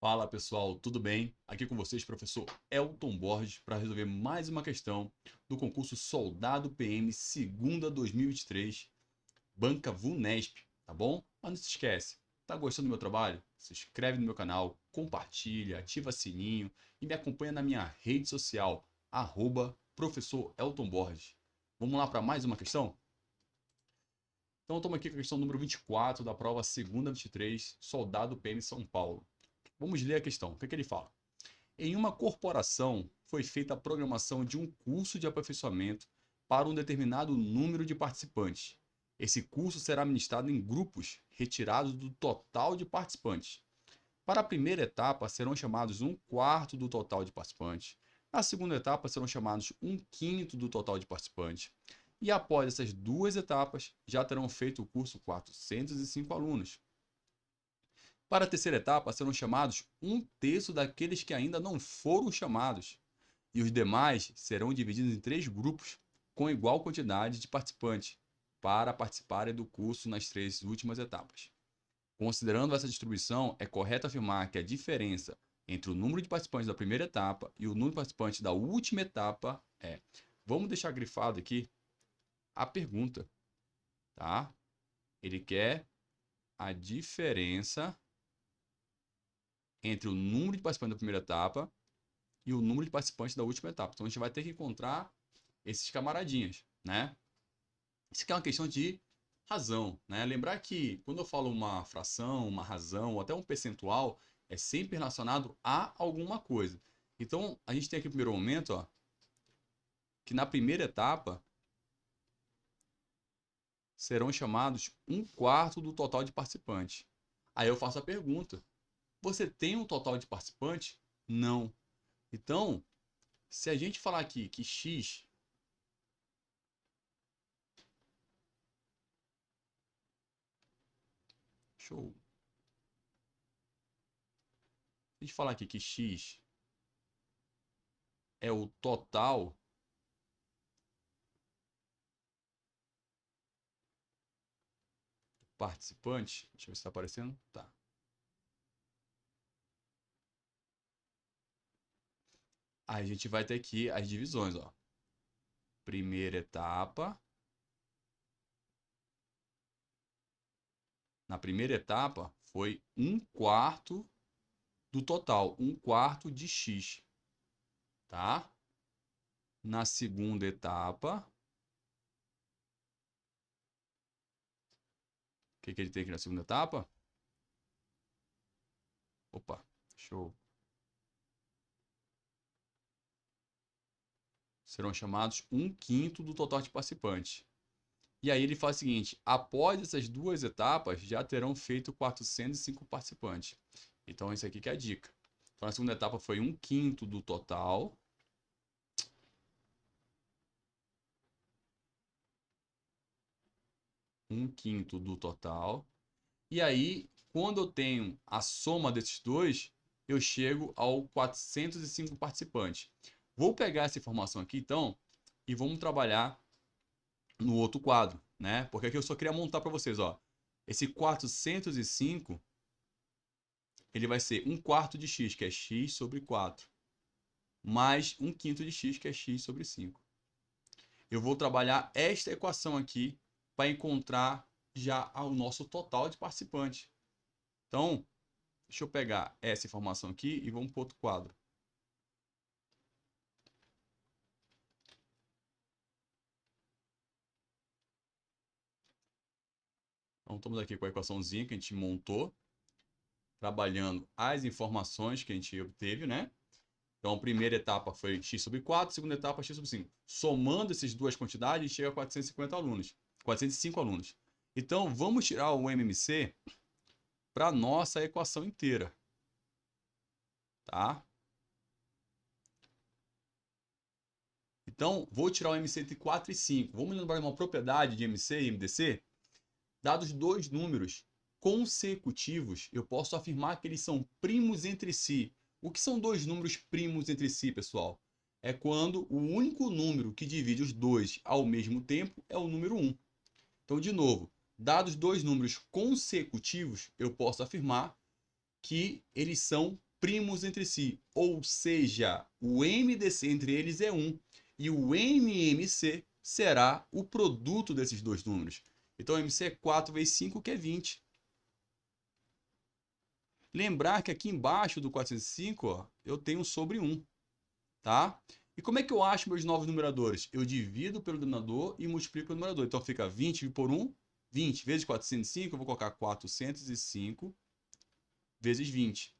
Fala pessoal, tudo bem? Aqui com vocês, professor Elton Borges, para resolver mais uma questão do concurso Soldado PM Segunda 2023, Banca VUNESP, tá bom? Mas não se esquece, tá gostando do meu trabalho? Se inscreve no meu canal, compartilha, ativa sininho e me acompanha na minha rede social, professor Elton Borges. Vamos lá para mais uma questão? Então, estamos aqui com a questão número 24 da prova Segunda 23, Soldado PM São Paulo. Vamos ler a questão. O que ele fala? Em uma corporação, foi feita a programação de um curso de aperfeiçoamento para um determinado número de participantes. Esse curso será ministrado em grupos retirados do total de participantes. Para a primeira etapa, serão chamados 1/4 do total de participantes. Na segunda etapa, serão chamados 1/5 do total de participantes. E após essas duas etapas, já terão feito o curso 405 alunos. Para a terceira etapa, serão chamados 1/3 daqueles que ainda não foram chamados, e os demais serão divididos em 3 grupos com igual quantidade de participantes para participarem do curso nas 3 últimas etapas. Considerando essa distribuição, é correto afirmar que a diferença entre o número de participantes da primeira etapa e o número de participantes da última etapa é... Vamos deixar grifado aqui a pergunta, tá? Ele quer a diferença entre o número de participantes da primeira etapa e o número de participantes da última etapa. Então, a gente vai ter que encontrar esses camaradinhas, né? Isso aqui é uma questão de razão, né? Lembrar que quando eu falo uma fração, uma razão ou até um percentual, é sempre relacionado a alguma coisa. Então, a gente tem aqui no primeiro momento, ó, que na primeira etapa serão chamados 1/4 do total de participantes. Aí eu faço a pergunta: você tem um total de participantes? Não. Então, se a gente falar aqui que X show. Se a gente falar aqui que X é o total participante, deixa eu ver se está aparecendo. Tá. Aí a gente vai ter aqui as divisões, ó. Primeira etapa. Na primeira etapa foi 1/4 do total, 1/4 de X, tá? Na segunda etapa, o que ele tem aqui na segunda etapa? Opa, show. Serão chamados 1/5 do total de participantes. E aí ele faz o seguinte: após essas duas etapas, já terão feito 405 participantes. Então, isso aqui que é a dica. Então, a segunda etapa foi 1/5 do total. Um quinto do total. E aí, quando eu tenho a soma desses dois, eu chego ao 405 participantes. Vou pegar essa informação aqui, então, e vamos trabalhar no outro quadro, né? Porque aqui eu só queria montar para vocês, ó. Esse 405, ele vai ser 1/4 de x, que é x sobre 4, mais 1/5 de x, que é x sobre 5. Eu vou trabalhar esta equação aqui para encontrar já o nosso total de participantes. Então, deixa eu pegar essa informação aqui e vamos para outro quadro. Então, estamos aqui com a equaçãozinha que a gente montou, trabalhando as informações que a gente obteve, né? Então, a primeira etapa foi x sobre 4, a segunda etapa x sobre 5. Somando essas duas quantidades, chega a 450 alunos, 405 alunos. Então, vamos tirar o MMC para a nossa equação inteira, tá? Então, vou tirar o MC entre 4 e 5. Vamos lembrar uma propriedade de MC e MDC? Dados dois números consecutivos, eu posso afirmar que eles são primos entre si. O que são dois números primos entre si, pessoal? É quando o único número que divide os dois ao mesmo tempo é o número 1. Então, de novo, dados dois números consecutivos, eu posso afirmar que eles são primos entre si, ou seja, o MDC entre eles é 1 e o MMC será o produto desses dois números. Então, o MC é 4 vezes 5, que é 20. Lembrar que aqui embaixo do 405, ó, eu tenho sobre 1, tá? E como é que eu acho meus novos numeradores? Eu divido pelo denominador e multiplico pelo numerador. Então, fica 20 por 1, 20 vezes 405, eu vou colocar 405 vezes 20.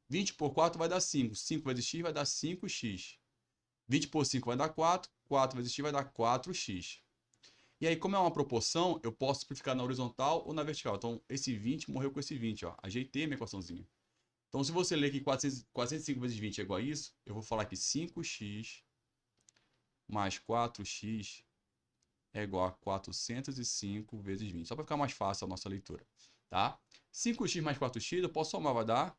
20 por 4 vai dar 5. 5 vezes x vai dar 5x. 20 por 5 vai dar 4. 4 vezes x vai dar 4x. E aí, como é uma proporção, eu posso simplificar na horizontal ou na vertical. Então, esse 20 morreu com esse 20. Ó. Ajeitei a minha equaçãozinha. Então, se você ler que 405 vezes 20 é igual a isso, eu vou falar que 5x mais 4x é igual a 405 vezes 20. Só para ficar mais fácil a nossa leitura. Tá? 5x mais 4x, eu posso somar, vai dar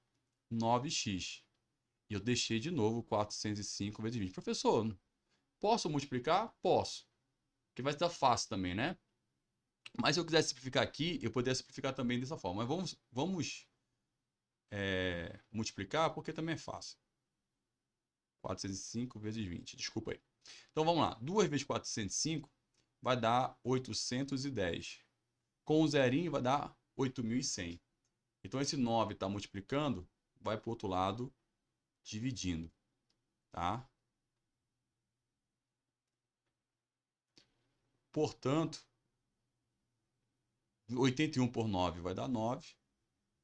9x. E eu deixei de novo 405 vezes 20. Professor, posso multiplicar? Posso. Que vai estar fácil também, né? Mas se eu quiser simplificar aqui, eu poderia simplificar também dessa forma. Mas vamos multiplicar porque também é fácil. 405 vezes 20. Desculpa aí. Então vamos lá. 2 vezes 405 vai dar 810. Com o zerinho vai dar 8.100. Então esse 9 está multiplicando, vai para o outro lado dividindo. Tá? Portanto, 81 por 9 vai dar 9.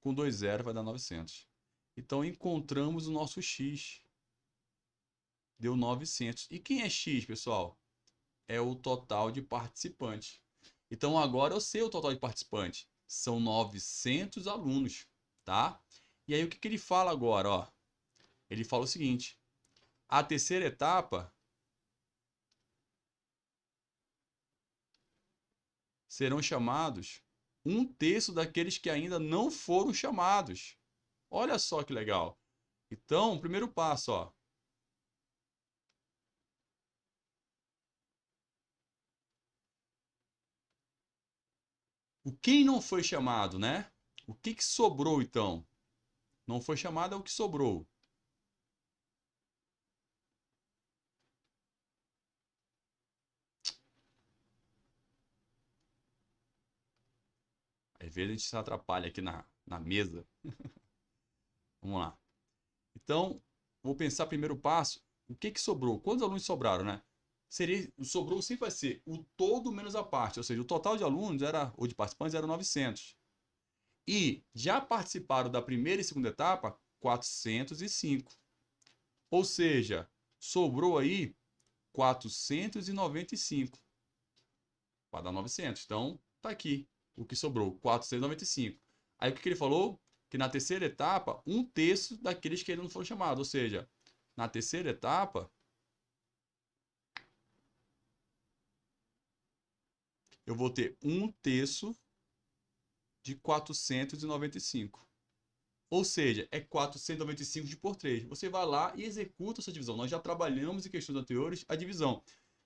Com 2 zeros vai dar 900. Então encontramos o nosso x. Deu 900. E quem é x, pessoal? É o total de participantes. Então agora eu sei o total de participantes. São 900 alunos, tá? E aí o que ele fala agora, ó? Ele fala o seguinte: a terceira etapa serão chamados 1/3 daqueles que ainda não foram chamados. Olha só que legal. Então, primeiro passo, ó. O quem não foi chamado, né? O que sobrou então? Não foi chamado é o que sobrou. Às vezes a gente se atrapalha aqui na mesa. Vamos lá. Então, vou pensar primeiro passo. O que sobrou? Quantos alunos sobraram, né? O sobrou sempre vai ser o todo menos a parte. Ou seja, o total de alunos ou de participantes era 900. E já participaram da primeira e segunda etapa 405. Ou seja, sobrou aí 495. Para dar 900. Então, tá aqui o que sobrou, 495. Aí o que ele falou? Que na terceira etapa, 1/3 daqueles que ainda não foram chamados. Ou seja, na terceira etapa, eu vou ter 1/3 de 495. Ou seja, é 495 de por 3. Você vai lá e executa essa divisão. Nós já trabalhamos em questões anteriores a divisão.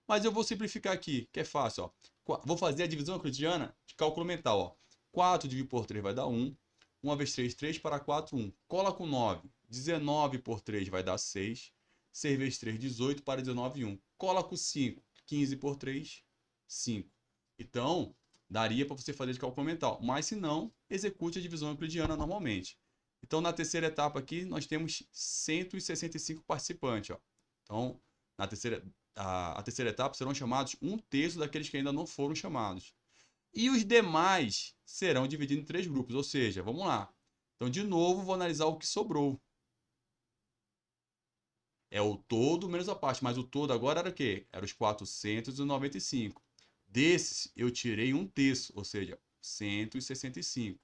Mas eu vou simplificar aqui, que é fácil. Ó. Vou fazer a divisão euclidiana de cálculo mental. Ó. 4 dividido por 3 vai dar 1. 1 vezes 3, 3 para 4, 1. Cola com 9. 19 por 3 vai dar 6. 6 vezes 3, 18 para 19, 1. Cola com 5. 15 por 3, 5. Então, daria para você fazer de cálculo mental. Mas se não, execute a divisão euclidiana normalmente. Então, na terceira etapa aqui, nós temos 165 participantes. Ó. Então, na a terceira etapa serão chamados 1/3 daqueles que ainda não foram chamados. E os demais serão divididos em 3 grupos, ou seja, vamos lá. Então, de novo, vou analisar o que sobrou. É o todo menos a parte, mas o todo agora era o quê? Era os 495. Desses, eu tirei 1/3, ou seja, 165.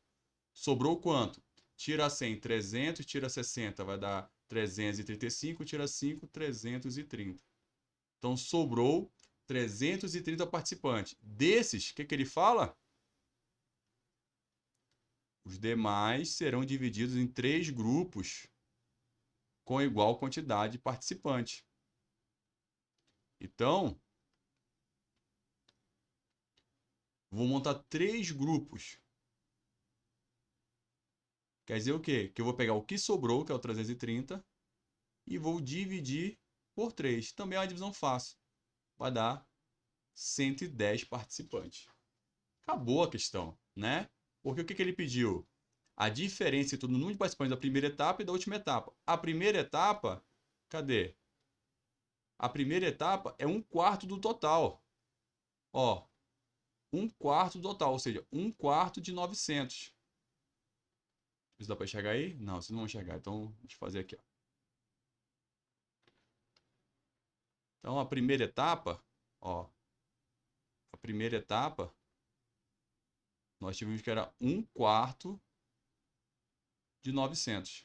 Sobrou quanto? Tira 100, 300, tira 60, vai dar 335, tira 5, 330. Então, sobrou 330 participantes. Desses, o que ele fala? Os demais serão divididos em 3 grupos com igual quantidade de participantes. Então, vou montar 3 grupos. Quer dizer o quê? Que eu vou pegar o que sobrou, que é o 330, e vou dividir por 3. Também é uma divisão fácil. Vai dar 110 participantes. Acabou a questão, né? Porque o que ele pediu? A diferença entre o número de participantes da primeira etapa e da última etapa. A primeira etapa, cadê? A primeira etapa é 1/4 do total. Ó, 1/4 do total, ou seja, 1/4 de 900. Isso dá para enxergar aí? Não, vocês não vão enxergar. Então, deixa eu fazer aqui. Ó. Então, a primeira etapa, ó, a primeira etapa, nós tivemos que era 1/4 de 900,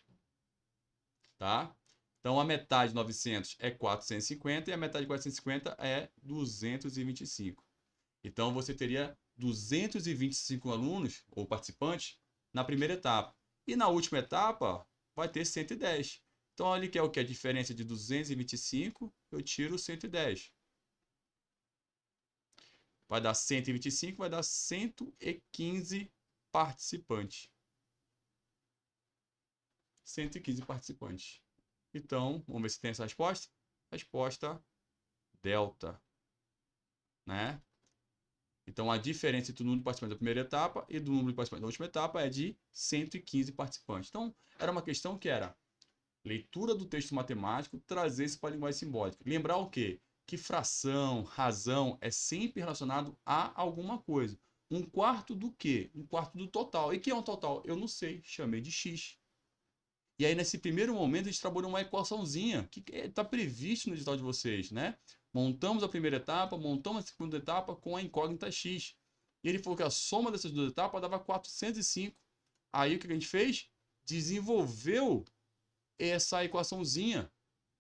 tá? Então, a metade de 900 é 450 e a metade de 450 é 225. Então, você teria 225 alunos ou participantes na primeira etapa. E na última etapa, vai ter 110. Então, olha que é o que? A diferença de 225, eu tiro 110. Vai dar 125, vai dar 115 participantes. 115 participantes. Então, vamos ver se tem essa resposta. Resposta delta, né? Então, a diferença entre o número de participantes da primeira etapa e do número de participantes da última etapa é de 115 participantes. Então, era uma questão que era leitura do texto matemático, trazer isso para a linguagem simbólica. Lembrar o quê? Que fração, razão é sempre relacionado a alguma coisa. 1/4 do quê? 1/4 do total. E que é um total? Eu não sei, chamei de x. E aí, nesse primeiro momento, a gente trabalhou uma equaçãozinha que está previsto no edital de vocês, né? Montamos a primeira etapa, montamos a segunda etapa com a incógnita x. E ele falou que a soma dessas duas etapas dava 405. Aí, o que a gente fez? Desenvolveu essa equaçãozinha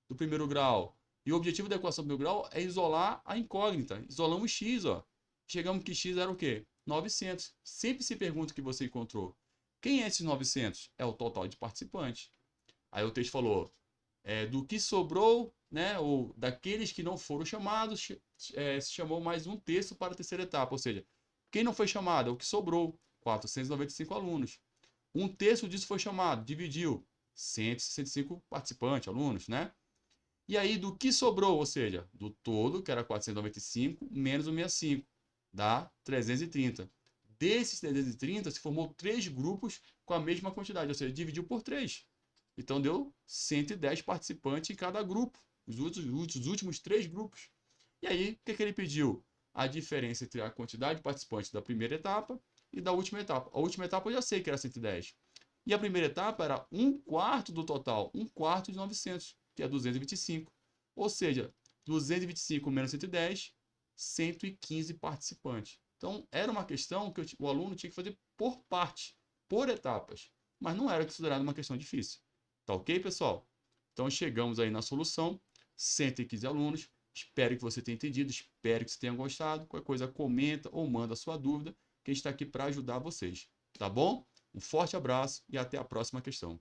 do primeiro grau. E o objetivo da equação do primeiro grau é isolar a incógnita. Isolamos x, ó. Chegamos que x era o quê? 900. Sempre se pergunta o que você encontrou. Quem é esses 900? É o total de participantes. Aí o texto falou, do que sobrou, né, ou daqueles que não foram chamados, se chamou mais 1/3 para a terceira etapa. Ou seja, quem não foi chamado é o que sobrou, 495 alunos. 1/3 disso foi chamado, dividiu, 165 participantes, alunos, né? E aí, do que sobrou, ou seja, do todo, que era 495, menos o 65, dá 330. Desses 330, se formou 3 grupos com a mesma quantidade, ou seja, dividiu por 3. Então, deu 110 participantes em cada grupo, os últimos 3 grupos. E aí, o que ele pediu? A diferença entre a quantidade de participantes da primeira etapa e da última etapa. A última etapa eu já sei que era 110. E a primeira etapa era 1/4 do total, 1/4 de 900, que é 225. Ou seja, 225 menos 110, 115 participantes. Então, era uma questão que o aluno tinha que fazer por parte, por etapas. Mas não era considerado uma questão difícil. Tá ok, pessoal? Então, chegamos aí na solução. 115 alunos. Espero que você tenha entendido, espero que você tenha gostado. Qualquer coisa, comenta ou manda a sua dúvida, que a gente está aqui para ajudar vocês. Tá bom? Um forte abraço e até a próxima questão.